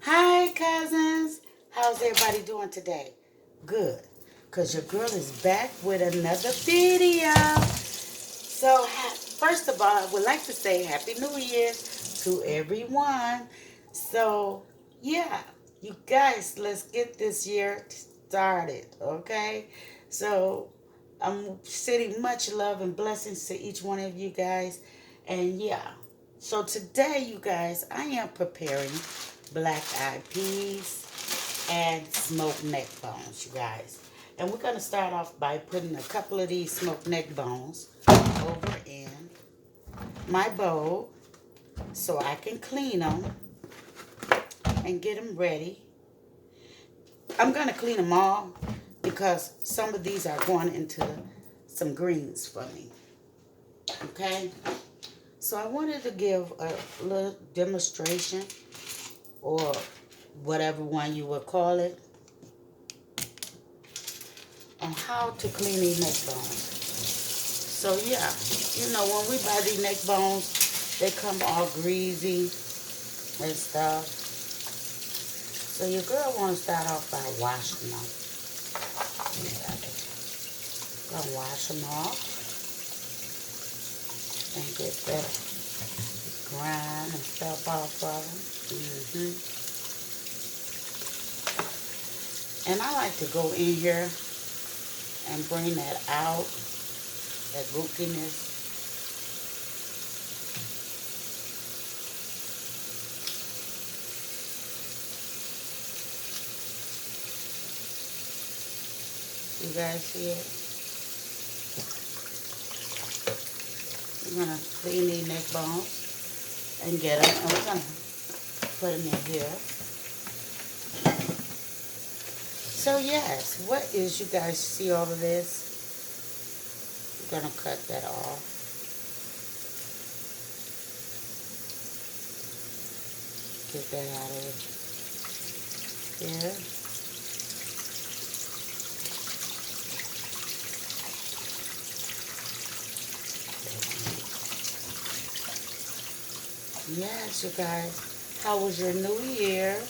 Hi, cousins. How's everybody doing today? Good, because your girl is back with another video. So, first of all, I would like to say Happy New Year to everyone. So, yeah, you guys, let's get this year started, okay? So, I'm sending much love and blessings to each one of you guys. And yeah, so today, you guys, I am preparing black-eyed peas and smoked neck bones, you guys. And we're going to start off by putting a couple of these smoked neck bones over in my bowl so I can clean them and get them ready. I'm going to clean them all because some of these are going into some greens for me. Okay? So I wanted to give a little demonstration, or whatever one you would call it, on how to clean these neck bones. So yeah, you know, when we buy these neck bones, they come all greasy and stuff. So your girl want to start off by washing them. Gonna wash them off and get the grime and stuff off of them. And I like to go in here and bring that out, that gookiness. You guys see it? I'm going to clean these neck bones and get them, and we're going to put them in here. So yes, what is, you guys see all of this? We're going to cut that off. Get that out of here. Yes, you guys. How was your new year?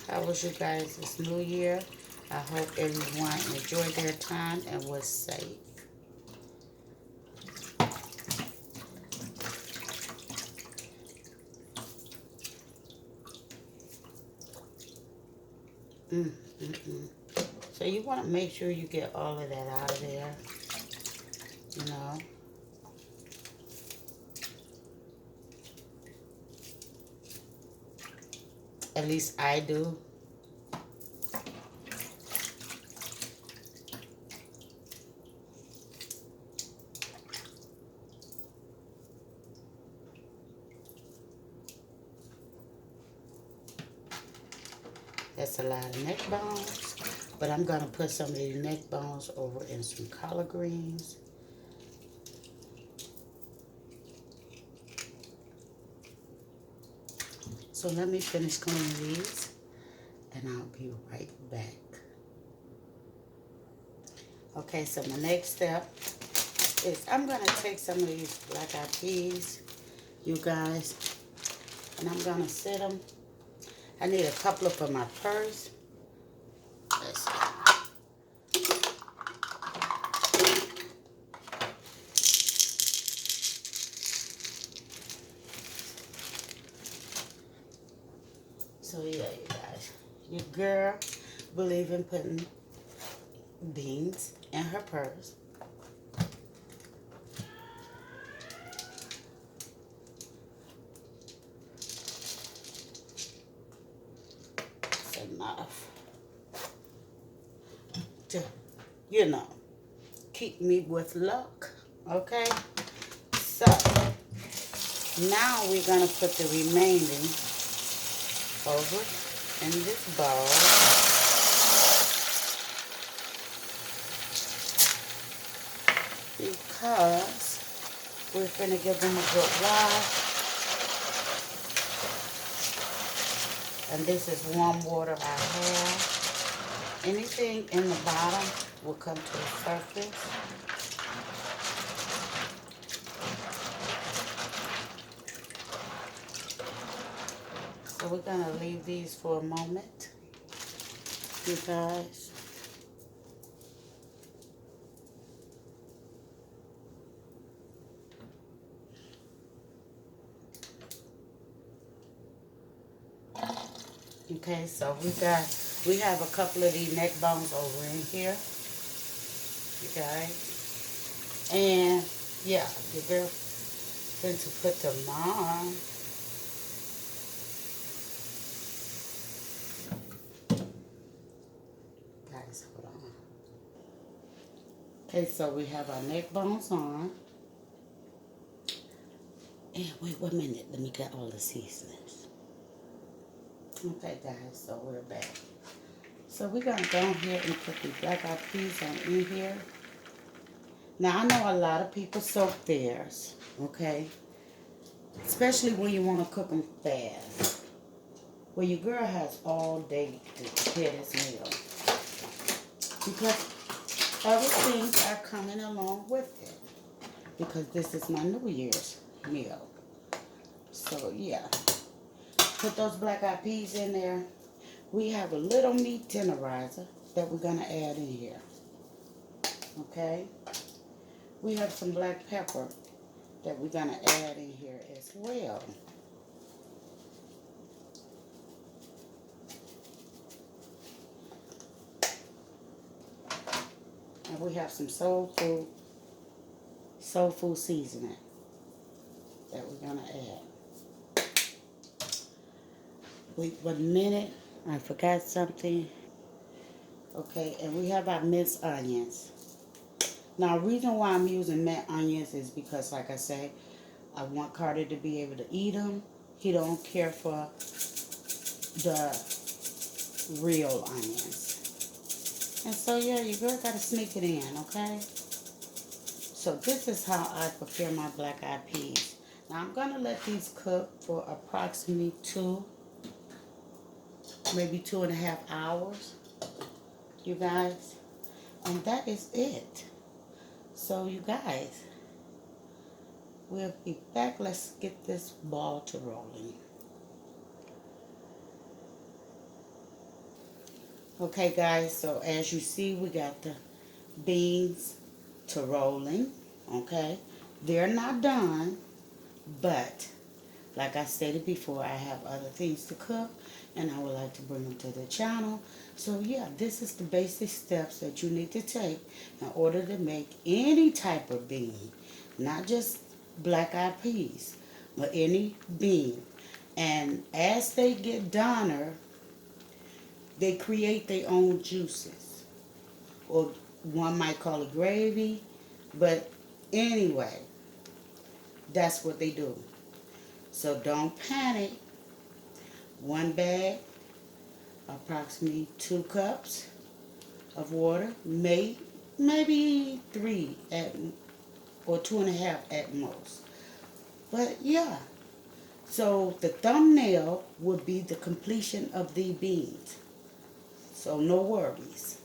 How was you guys this new year? I hope everyone enjoyed their time and was safe. So you want to make sure you get all of that out of there, you know. At least I do. That's a lot of neck bones, but I'm going to put some of these neck bones over in some collard greens. So let me finish cleaning these, and I'll be right back. Okay, so my next step is I'm going to take some of these black-eyed peas, you guys, and I'm going to set them. I need a couple for my purse. Let's see. So yeah, you guys, your girl believe in putting beans in her purse. That's enough to, you know, keep me with luck. Okay? So now we're gonna put the remaining over in this bowl. Because we're gonna give them a good wash. And this is warm water I have. Anything in the bottom will come to the surface. So we're going to leave these for a moment, you guys. Okay, so we have a couple of these neck bones over in here, you guys. And yeah, your girl going to put them on. Guys, hold on. Okay, so we have our neck bones on. And wait 1 minute, let me get all the seasonings. Okay, guys, so we're back. So we're going to go ahead and put the black-eyed peas on in here. Now, I know a lot of people soak theirs, okay? Especially when you want to cook them fast. Well, your girl has all day to prepare this meal. Because other things are coming along with it. Because this is my New Year's meal. So, yeah. Put those black-eyed peas in there. We have a little meat tenderizer that we're going to add in here. Okay? We have some black pepper that we're going to add in here as well. And we have some soul food seasoning that we're going to add. Wait 1 minute. I forgot something. Okay, and we have our minced onions. Now, the reason why I'm using minced onions is because, like I say, I want Carter to be able to eat them. He don't care for the real onions. And so, yeah, your girl got to sneak it in, okay? So this is how I prepare my black-eyed peas. Now, I'm going to let these cook for approximately maybe 2.5 hours, you guys. And that is it. So, you guys, we'll be back. Let's get this ball to rolling. Okay, guys, so as you see, we got the beans to rolling, okay? They're not done, but like I stated before, I have other things to cook, and I would like to bring them to the channel. So, yeah, this is the basic steps that you need to take in order to make any type of bean, not just black-eyed peas, but any bean. And as they get donner, they create their own juices, or one might call it gravy, but anyway, that's what they do. So don't panic. One bag, approximately 2 cups of water, maybe 3 or 2.5 at most. But yeah, so the thumbnail would be the completion of the beans. So no worries.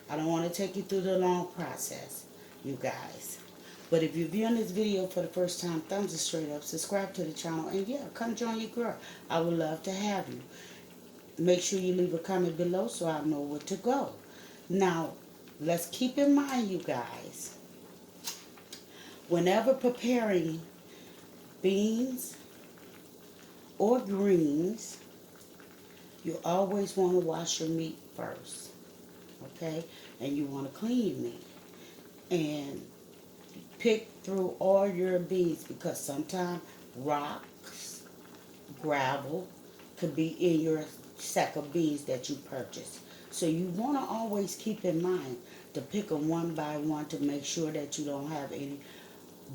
I don't want to take you through the long process, you guys. But if you're viewing this video for the first time, thumbs it straight up, subscribe to the channel, and yeah, come join your girl. I would love to have you. Make sure you leave a comment below so I know where to go. Now, let's keep in mind, you guys, whenever preparing beans or greens, you always want to wash your meat first, okay? And you want to clean meat. And pick through all your beans, because sometimes rocks, gravel could be in your sack of beans that you purchase. So you want to always keep in mind to pick them one by one to make sure that you don't have any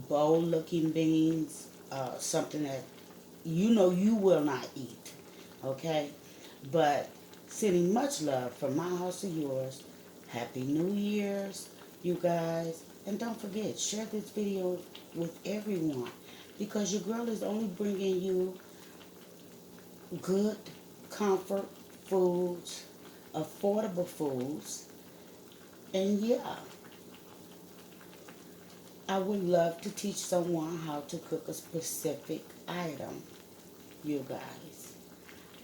bold looking beans, something that you know you will not eat, okay? But sending much love from my house to yours. Happy New Year's, you guys. And don't forget, share this video with everyone, because your girl is only bringing you good comfort foods, affordable foods, and yeah, I would love to teach someone how to cook a specific item, you guys.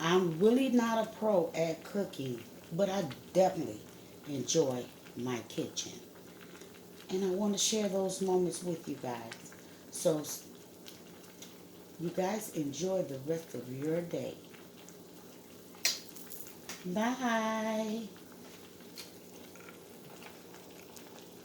I'm really not a pro at cooking, but I definitely enjoy my kitchen. And I want to share those moments with you guys. So, you guys enjoy the rest of your day. Bye.